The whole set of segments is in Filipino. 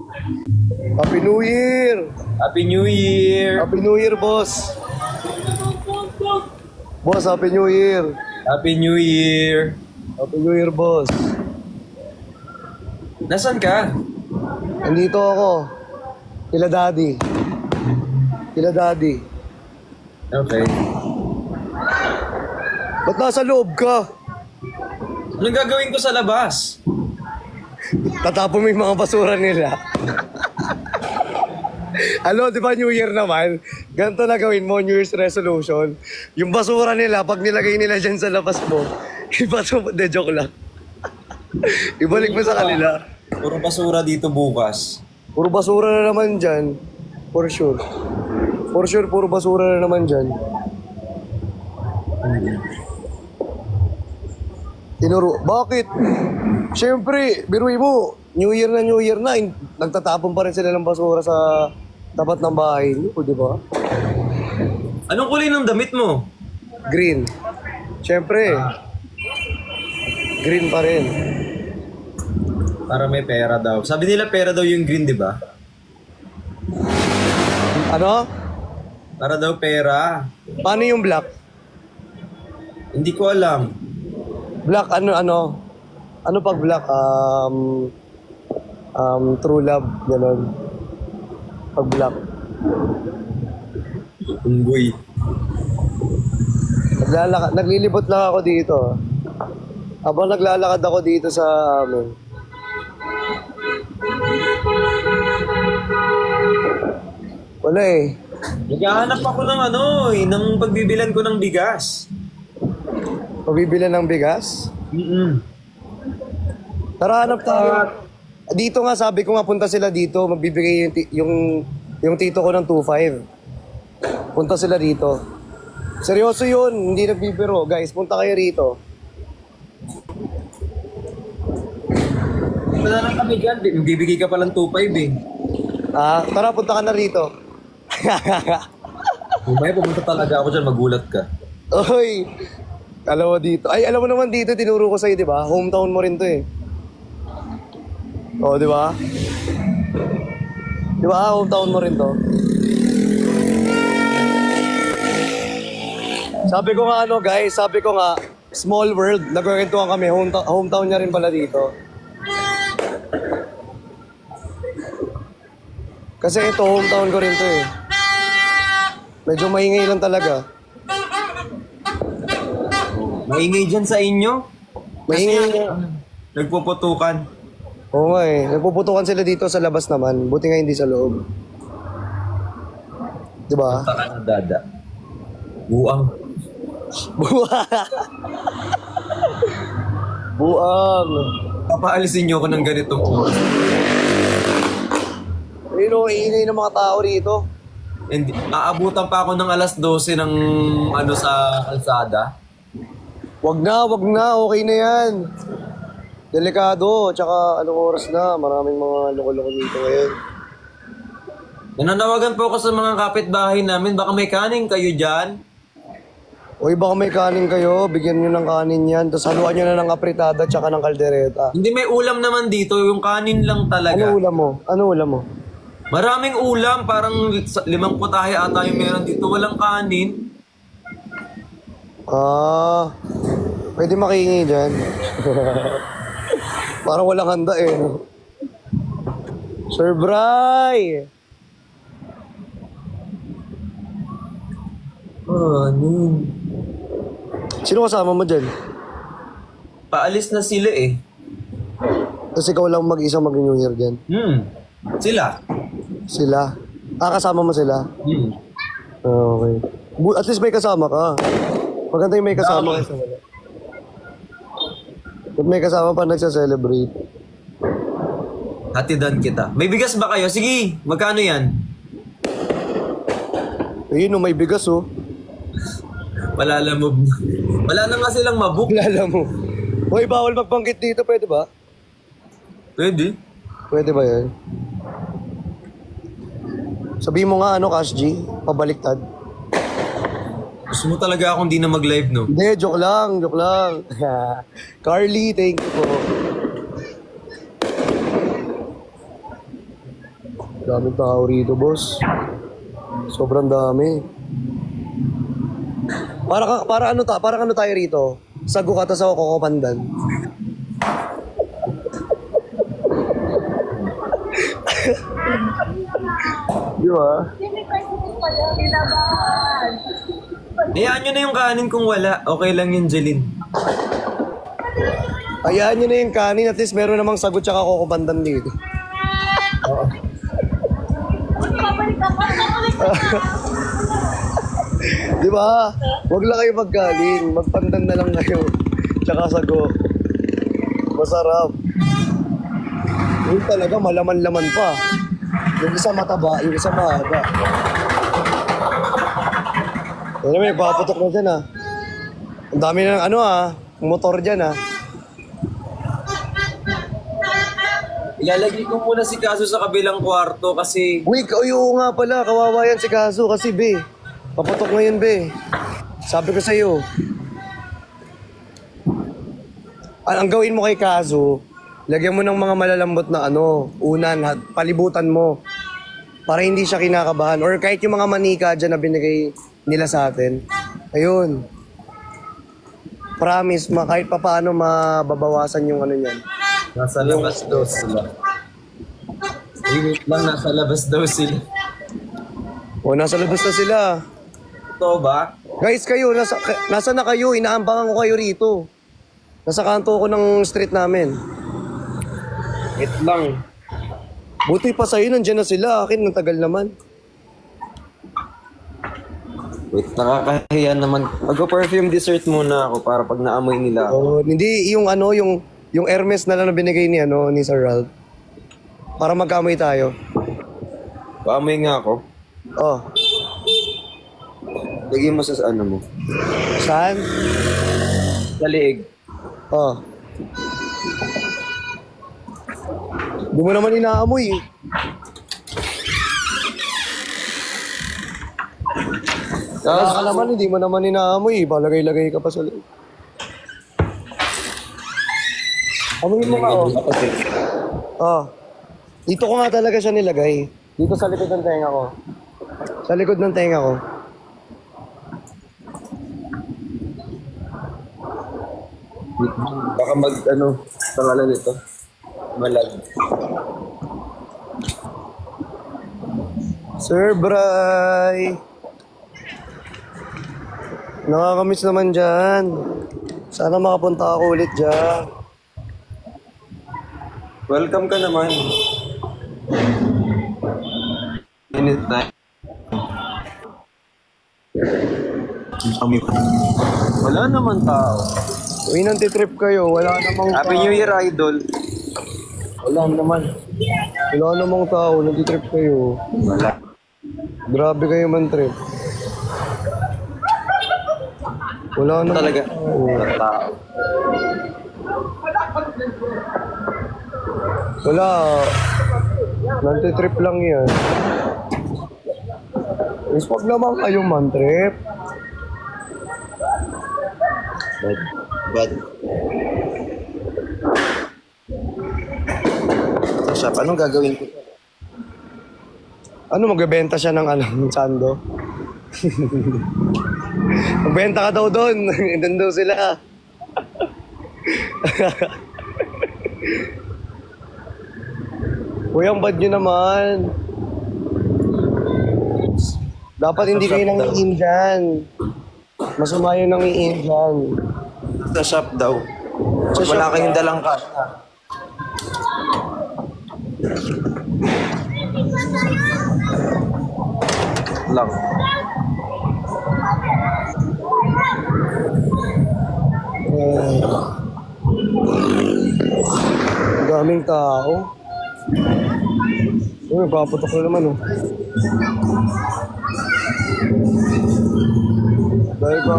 Happy New Year! Happy New Year! Happy New Year, boss! Boss, Happy New Year! Happy New Year! Happy New Year, boss! Nasaan ka? Nandito ako. Kila Daddy. Kila Daddy. Okay. Ba't nasa loob ka? Anong gagawin ko sa labas? Tatapon mo yung mga basura nila. Ano, di ba New Year naman? Ganito na gawin mo, New Year's resolution. Yung basura nila, pag nilagay nila dyan sa labas mo, ibato mo, de joke lang. Ibalik mo sa kanila. Puro basura dito bukas. Puro basura na naman dyan. For sure. For sure, puro basura na naman dyan. Tinuro. Bakit? Siyempre, biruin mo. New Year na, nagtatapon pa rin sila ng basura sa tapat ng bahay niyo, di ba? Anong kulay ng damit mo? Green. Siyempre. Green pa rin. Para may pera daw. Sabi nila pera daw yung green, di ba? Ano? Para daw pera. Paano yung black? Hindi ko alam. Black, ano? Ano pag black? True love, gano'n. Pag black. Unggoy. Naglilibot lang ako dito. Habang naglalakad ako dito sa amin. Wala eh. Naghahanap ako ng ng pagbibilan ko ng bigas. Pabibilan ng bigas? Tara, hanap tayo. Dito nga, sabi ko nga, punta sila dito. Magbibigay yung tito ko ng 2.5. Punta sila dito. Seryoso yun, hindi nagbibiro. Guys, punta kayo rito. Wala lang kami dyan. Bibigay ka palang 2.5 eh. Tara, punta ka na rito. May pumunta talaga ako dyan, magulat ka. Oy, alam mo dito. Ay, alam mo naman dito, tinuro ko sa'yo, di ba? Hometown mo rin to eh. Oo, di ba? Di ba? Hometown mo rin to. Sabi ko nga guys, small world. Nagkwentuhan kami, hometown niya rin pala dito. Kasi ito, hometown ko rin to eh. Medyo maingay lang talaga. Maingay dyan sa inyo? Maingay Kasi nga. nagpuputukan. Oo nga eh. Nagpuputukan sila dito sa labas naman. Buti nga hindi sa loob. Diba? Taka na dada. Buang. Buang. Papaalisin niyo ako ng ganitong oras. Pero iingay ng mga tao rito. And aabutan pa ako ng alas 12 ng sa kalsada. Wag na. Okay na yan. Delikado. Tsaka anong oras na. Maraming mga loko-loko dito ngayon. Nananawagan po ako sa mga kapitbahay namin. Baka may kanin kayo dyan. Uy, baka may kanin kayo. Bigyan nyo ng kanin yan. Tapos haluan nyo na ng apritada tsaka ng kaldereta. Hindi, may ulam naman dito. Yung kanin lang talaga. Ano ulam mo? Maraming ulam. Parang 5 putahe ata yung meron dito. Walang kanin. Pwede makihingi dyan. Parang walang handa eh. Sir Bry! Sino kasama mo dyan? Paalis na sila eh. Tapos ikaw lang mag-isang mag-New Year dyan. Sila. Sila? Kasama mo sila? Okay. At least may kasama ka. Maganda yung may kasama kaysa wala. At may kasama pa nagsa-celebrate. Hatidan kita. May bigas ba kayo? Sige, magkano yan? Ayun, may bigas oh. Malalamog na. Wala na nga silang mabook. Lala mo. Hoy, bawal magbanggit dito, pwede ba? Pwede. Pwede ba yan? Sabihin mo nga Cash G, pabaliktad. Gusto mo talaga akong di na mag-live, no? Hindi, joke lang. Carly, thank you po. Daming tao rito, boss. Sobrang dami. Para ano tayo rito? Sago ka, tas ako kukupandan. Di ba? Hayaan nyo na yung kanin kung wala. Okay lang yun, Jeline. Hayaan nyo na yung kanin, at least meron namang sagot tsaka kukupandan dito. Di ba? Huwag lang kayo magkaling. Magpandan na lang kayo. Tsaka sago. Masarap. Yung talaga, malaman-laman pa. Yung isa mataba, yung isa mahaba. Ano naman, nagpapatok na dyan ah. Ang dami na ng motor dyan ah. Ilalagay ko muna si Kaso sa kabilang kwarto kasi... Uy, oo nga pala, kawawa yan si Kaso kasi be. Paputok ngayon be. Sabi ko sa'yo. Ang gawin mo kay Kaso, lagyan mo ng mga malalambot na unan, palibutan mo. Para hindi siya kinakabahan. Or kahit yung mga manika dyan na binigay nila sa atin. Ayun. Promise, kahit pa paano mababawasan yung niyan. Nasa labas daw sila. Wait lang, nasa labas daw sila. O, nasa labas na sila. Totoo ba? Guys, kayo, nasa na kayo? Inaambangan ko kayo rito. Nasa kanto ko ng street namin. Wait lang. Buti pa sa'yo, nandiyan na sila. Akin, ang tagal naman. Wait, nakakahiya naman. Mag-perfume dessert muna ako para pag naamoy nila ako. Oh, hindi yung Hermes na lang na binigay ni Sir Ralph. Para magkamoy tayo. Paamoy nga ako. Oh, Lagyan mo sa mo. saan? Sa liig. Oh. Di mo naman inaamoy eh. Kaya ka naman, hindi mo naman inaamoy eh. Palagay-lagay ka pa sa loob. Amoyin mo nga oh. Oh. Dito ko nga talaga siya nilagay. Dito sa likod ng tenga ko. Sa likod ng tenga ko. Baka pangalan nito. Malag. Sir Bray. Nakakamiss naman dyan. Sana makapunta ako ulit dyan. Welcome ka naman. Anytime. Wala naman tao. Uy, nantitrip kayo. Wala namang Happy New Year, Idol. Wala naman. Wala namang tao. Nantitrip kayo. Wala. Grabe kayo man trip. Wala naman Talaga. tao. Wala tao. Wala. Nantitrip lang yan. Is wag naman kayo man trip. Bad. Shop, anong gagawin ko? Ano, magbebenta siya ng sando? Magbenta ka daw doon. Doon daw sila. Uy, ang bad nyo naman. Dapat hindi kayo nangiin dyan. Masama yung nangiin dyan. Sa shop daw. Sa Wala shop kayong ba? dalang cash. Lang. Ang daming tao. Uy, paputok na naman oh. Dahil ba?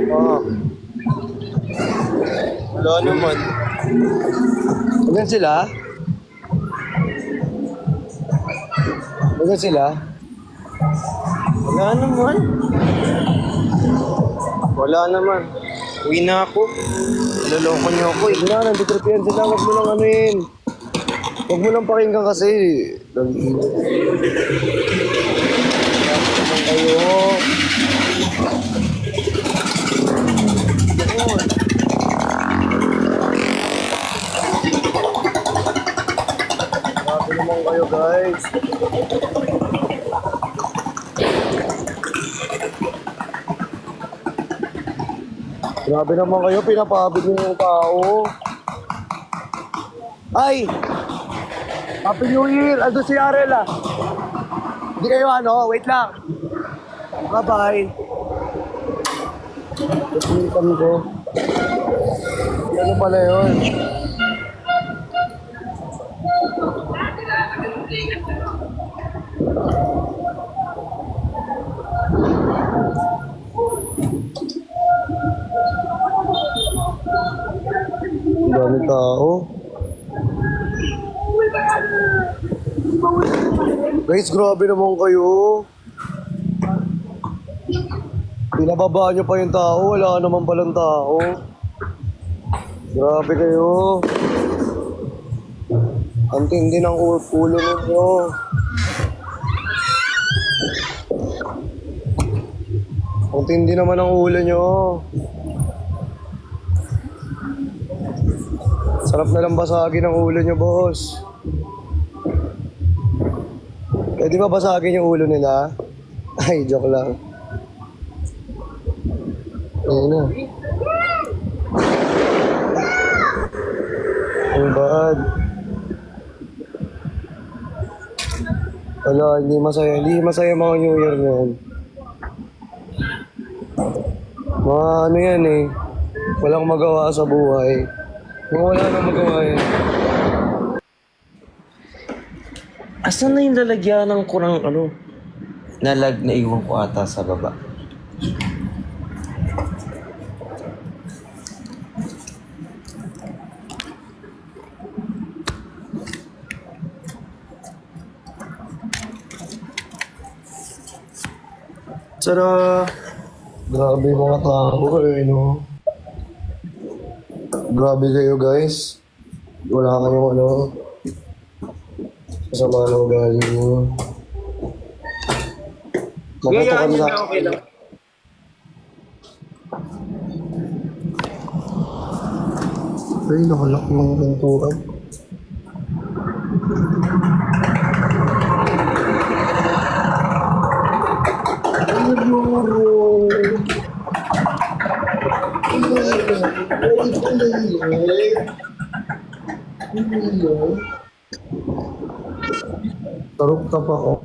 Ah. Wala naman. Hanggang sila? Hanggang sila? Wala naman. Wala naman. Uwi na ako. Naloloko niyo ako eh. Wala, nanditrip yan sila. Huwag mo lang anuin. Huwag mo lang pakinggan kasi. Nag-iinit. Naman kayo. Grabe naman kayo, guys. Grabe naman kayo, pinapabig niyo yung tao. Ay! Happy New Year! Ando si Arel ah. Hindi kayo ano, wait lang. Bye-bye. Kapilitan ko. Ano pala yun? Ang dami tao. Guys, grabe naman kayo. Pinababa nyo pa yung tao, wala naman palang tao. Grabe kayo. Ang tindi ng ulo ninyo. Ang tindi naman ng ulo nyo. Sarap na lang basagin ang ulo nyo, boss. Pwede ba basagin yung ulo nila? Ay, joke lang. Ayun na. Ang bad. Wala, hindi masaya. Hindi masaya mga New Year ngayon. Mga ano yan eh. Walang magawa sa buhay. Mga wala nang magawa yan. Asan na yung lalagyanan ko ng ano? Nalag na iwan ko ata sa baba. Tara! Grabe mga tao eh, no? Grabe kayo guys. Wala kayong ano. Kasama ng ugali nyo. Maputukan na. Okay lang. Ay, nakalak ng pintuan. Tarok ka pa ako.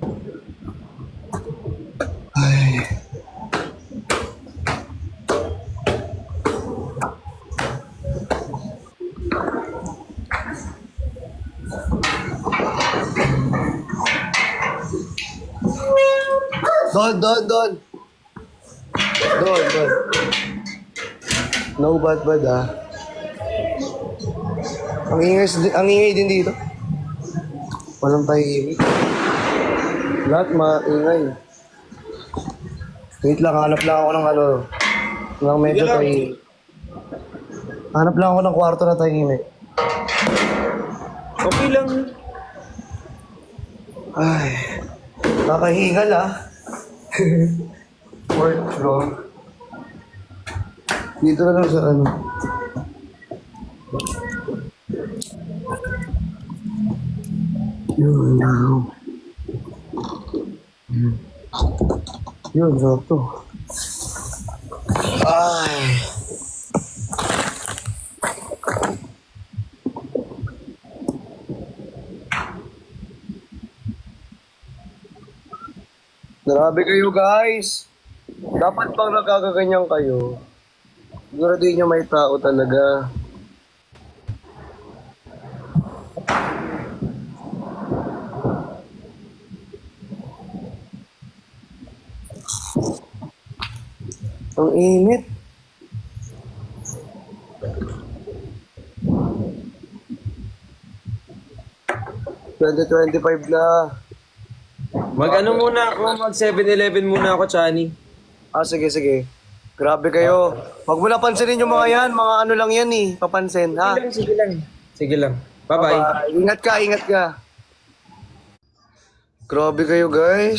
Ay. Don. Don. No bad ah. Ang ingay din dito. Walang tahimik. Lahat maingay. Wait lang, hanap lang ako ng ano. Ng medyo tahimik. Hanap lang ako ng kwarto na tahimik. Okay lang. Ay, nakahingal ah. Fourth floor. Dito na lang sa ano. Yun, yun, sakto. Ay. Grabe kayo guys. Dapat pang nagkakaganyan kayo. Siguraduhin nyo may tao talaga. Ang init. $2025 na. Mag-ano muna ako, mag 7-Eleven muna ako, Chani. Ah, sige. Grabe kayo. Huwag mo na pansinin yung mga yan. Mga ano lang yan eh. Papansin, ha? Sige lang. Bye-bye. Ingat ka, ingat ka. Grabe kayo, guys.